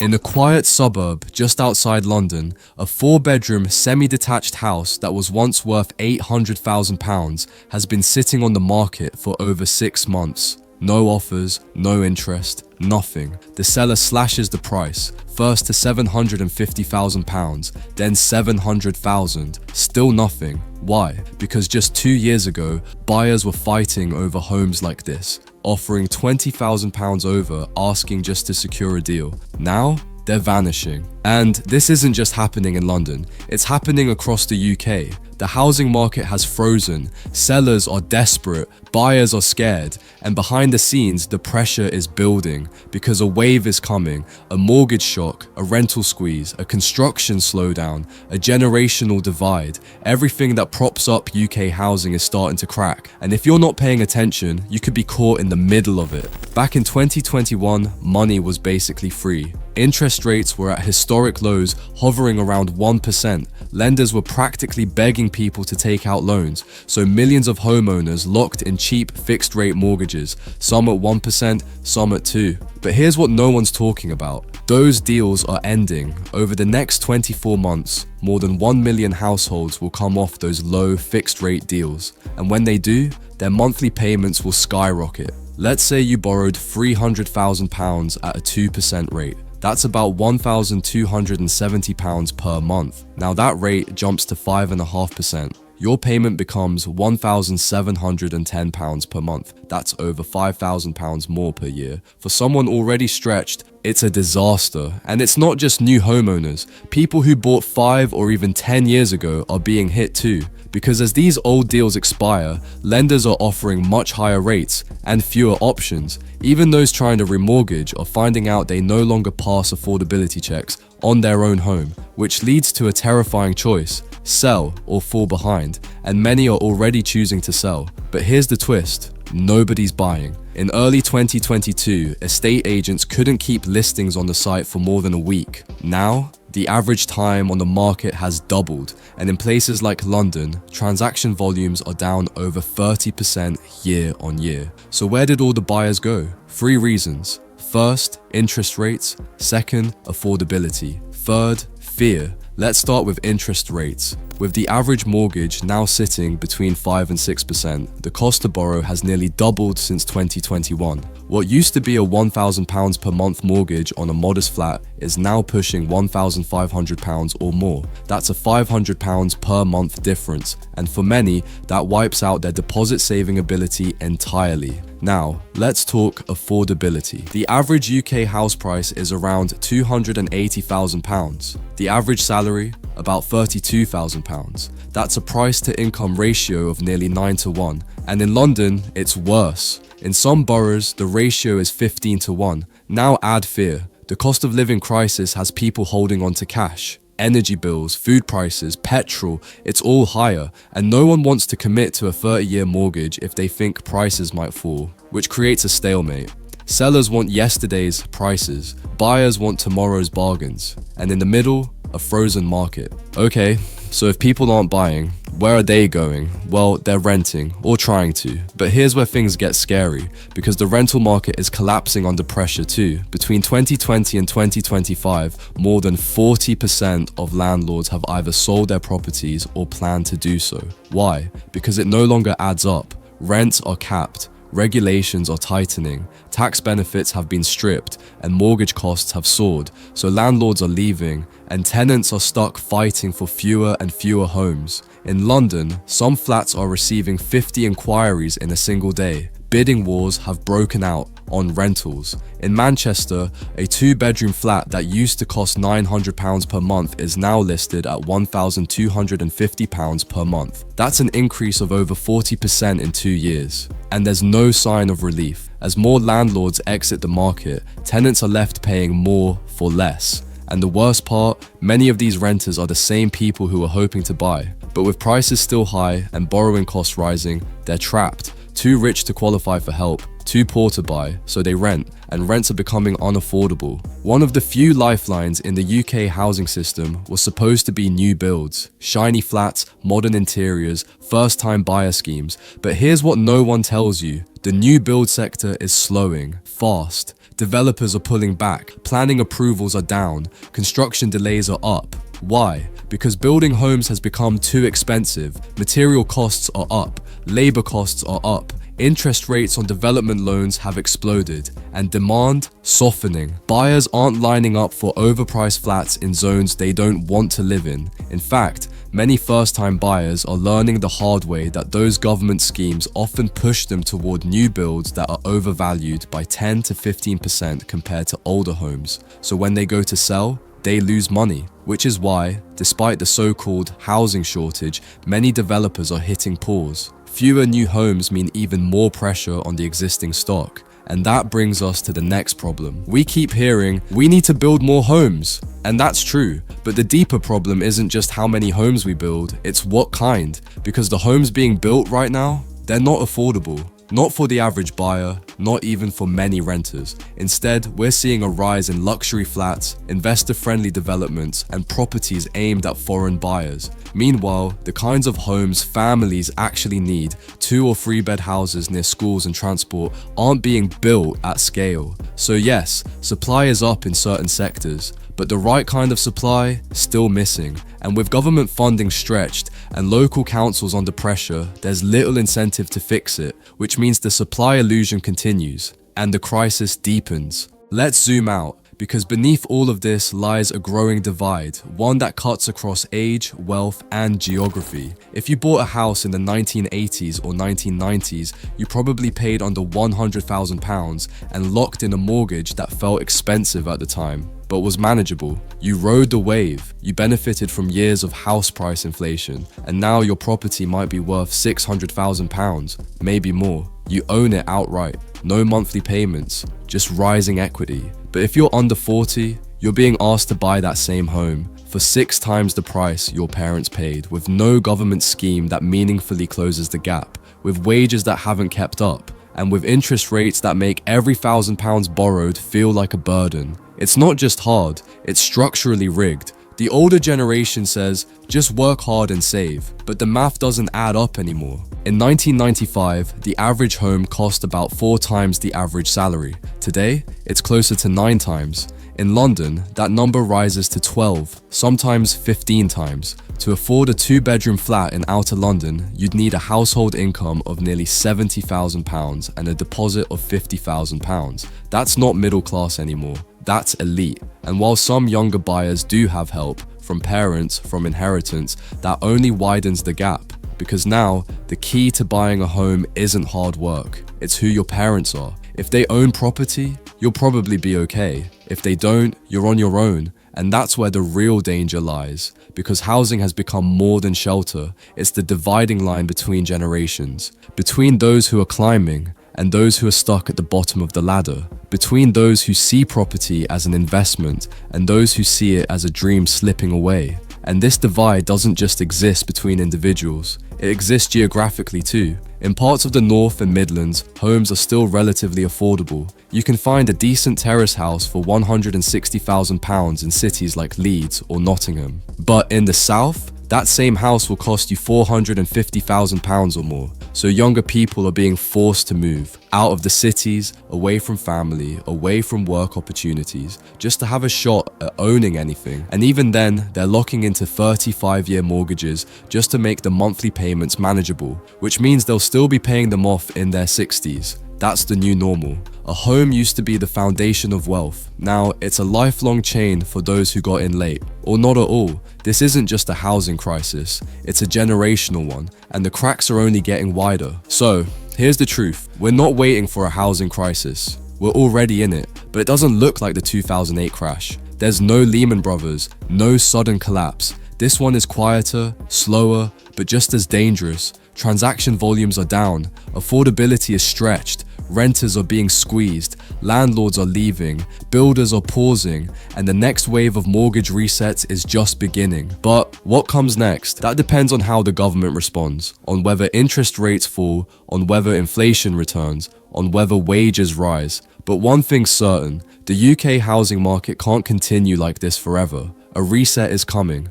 In a quiet suburb just outside London, a 4-bedroom semi-detached house that was once worth £800,000 has been sitting on the market for over 6 months. No offers, no interest, nothing. The seller slashes the price, first to £750,000, then £700,000, still nothing. Why? Because just 2 years ago, buyers were fighting over homes like this, offering £20,000 over, asking just to secure a deal. Now, they're vanishing. And this isn't just happening in London, it's happening across the UK. The housing market has frozen, sellers are desperate, buyers are scared, and behind the scenes, the pressure is building because a wave is coming, a mortgage shock, a rental squeeze, a construction slowdown, a generational divide. Everything that props up UK housing is starting to crack, and if you're not paying attention, you could be caught in the middle of it. Back in 2021, money was basically free. Interest rates were at historic lows, hovering around 1%. Lenders were practically begging people to take out loans, so millions of homeowners locked in cheap fixed-rate mortgages, some at 1%, some at 2%. But here's what no one's talking about. Those deals are ending. Over the next 24 months, more than 1 million households will come off those low fixed-rate deals, and when they do, their monthly payments will skyrocket. Let's say you borrowed £300,000 at a 2% rate. That's about £1,270 per month. Now that rate jumps to 5.5%. Your payment becomes £1,710 per month. That's over £5,000 more per year. For someone already stretched, it's a disaster. And it's not just new homeowners. People who bought 5 or even 10 years ago are being hit too. Because as these old deals expire, lenders are offering much higher rates and fewer options. Even those trying to remortgage are finding out they no longer pass affordability checks on their own home, which leads to a terrifying choice: sell or fall behind, and many are already choosing to sell. But here's the twist: nobody's buying. In early 2022, estate agents couldn't keep listings on the site for more than a week. Now, the average time on the market has doubled, and in places like London, transaction volumes are down over 30% year on year. So where did all the buyers go? 3 reasons. First, interest rates. Second, affordability. Third, fear. Let's start with interest rates. With the average mortgage now sitting between 5 and 6%, the cost to borrow has nearly doubled since 2021. What used to be a £1,000 per month mortgage on a modest flat is now pushing £1,500 or more. That's a £500 per month difference, and for many, that wipes out their deposit saving ability entirely. Now, let's talk affordability. The average UK house price is around £280,000. The average salary, about £32,000. That's a price to income ratio of nearly 9:1. And in London, it's worse. In some boroughs, the ratio is 15:1. Now add fear. The cost of living crisis has people holding on to cash. Energy bills, food prices, petrol, it's all higher, and no one wants to commit to a 30-year mortgage if they think prices might fall, which creates a stalemate. Sellers want yesterday's prices, buyers want tomorrow's bargains, and in the middle, a frozen market. Okay, so if people aren't buying, where are they going? Well, they're renting, or trying to. But here's where things get scary, because the rental market is collapsing under pressure too. Between 2020 and 2025, more than 40% of landlords have either sold their properties or plan to do so. Why? Because it no longer adds up. Rents are capped. Regulations are tightening, tax benefits have been stripped, and mortgage costs have soared, so landlords are leaving, and tenants are stuck fighting for fewer and fewer homes. In London, some flats are receiving 50 inquiries in a single day. Bidding wars have broken out on rentals. In Manchester, a 2-bedroom flat that used to cost £900 per month is now listed at £1,250 per month. That's an increase of over 40% in 2 years. And there's no sign of relief. As more landlords exit the market, tenants are left paying more for less. And the worst part, many of these renters are the same people who are hoping to buy. But with prices still high and borrowing costs rising, they're trapped. Too rich to qualify for help, too poor to buy, so they rent, and rents are becoming unaffordable. One of the few lifelines in the UK housing system was supposed to be new builds, shiny flats, modern interiors, first-time buyer schemes. But here's what no one tells you. The new build sector is slowing, fast. Developers are pulling back, planning approvals are down, construction delays are up. Why? Because building homes has become too expensive, material costs are up, labor costs are up, interest rates on development loans have exploded, and demand softening. Buyers aren't lining up for overpriced flats in zones they don't want to live in. In fact, many first-time buyers are learning the hard way that those government schemes often push them toward new builds that are overvalued by 10 to 15% compared to older homes. So when they go to sell, they lose money, which is why, despite the so-called housing shortage, many developers are hitting pause. Fewer new homes mean even more pressure on the existing stock. And that brings us to the next problem. We keep hearing, we need to build more homes. And that's true, but the deeper problem isn't just how many homes we build, it's what kind. Because the homes being built right now, they're not affordable. Not for the average buyer, not even for many renters. Instead, we're seeing a rise in luxury flats, investor-friendly developments, and properties aimed at foreign buyers. Meanwhile, the kinds of homes families actually need, 2 or 3 bed houses near schools and transport, aren't being built at scale. So yes, supply is up in certain sectors, but the right kind of supply, still missing. And with government funding stretched and local councils under pressure, there's little incentive to fix it, which means the supply illusion continues and the crisis deepens. Let's zoom out, because beneath all of this lies a growing divide, one that cuts across age, wealth, and geography. If you bought a house in the 1980s or 1990s, you probably paid under £100,000 and locked in a mortgage that felt expensive at the time, but was manageable. You rode the wave, you benefited from years of house price inflation, and now your property might be worth £600,000, maybe more. You own it outright, no monthly payments, just rising equity. But if you're under 40, you're being asked to buy that same home for 6 times the price your parents paid, with no government scheme that meaningfully closes the gap, with wages that haven't kept up, and with interest rates that make every £1,000 borrowed feel like a burden. It's not just hard, it's structurally rigged. The older generation says, just work hard and save, but the math doesn't add up anymore. In 1995, the average home cost about 4 times the average salary. Today, it's closer to 9 times. In London, that number rises to 12, sometimes 15 times. To afford a 2-bedroom flat in outer London, you'd need a household income of nearly £70,000 and a deposit of £50,000. That's not middle class anymore. That's elite. And while some younger buyers do have help, from parents, from inheritance, that only widens the gap. Because now, the key to buying a home isn't hard work, it's who your parents are. If they own property, you'll probably be okay. If they don't, you're on your own. And that's where the real danger lies. Because housing has become more than shelter, it's the dividing line between generations. Between those who are climbing and those who are stuck at the bottom of the ladder. Between those who see property as an investment and those who see it as a dream slipping away. And this divide doesn't just exist between individuals, it exists geographically too. In parts of the North and Midlands, homes are still relatively affordable. You can find a decent terrace house for £160,000 in cities like Leeds or Nottingham. But in the South, that same house will cost you £450,000 or more. So younger people are being forced to move out of the cities, away from family, away from work opportunities, just to have a shot at owning anything. And even then, they're locking into 35-year mortgages just to make the monthly payments manageable, which means they'll still be paying them off in their 60s. That's the new normal. A home used to be the foundation of wealth. Now, it's a lifelong chain for those who got in late. Or not at all. This isn't just a housing crisis, it's a generational one, and the cracks are only getting wider. So, here's the truth. We're not waiting for a housing crisis. We're already in it, but it doesn't look like the 2008 crash. There's no Lehman Brothers, no sudden collapse. This one is quieter, slower, but just as dangerous. Transaction volumes are down, affordability is stretched, renters are being squeezed, landlords are leaving, builders are pausing, and the next wave of mortgage resets is just beginning. But what comes next? That depends on how the government responds, on whether interest rates fall, on whether inflation returns, on whether wages rise. But one thing's certain, the UK housing market can't continue like this forever. A reset is coming.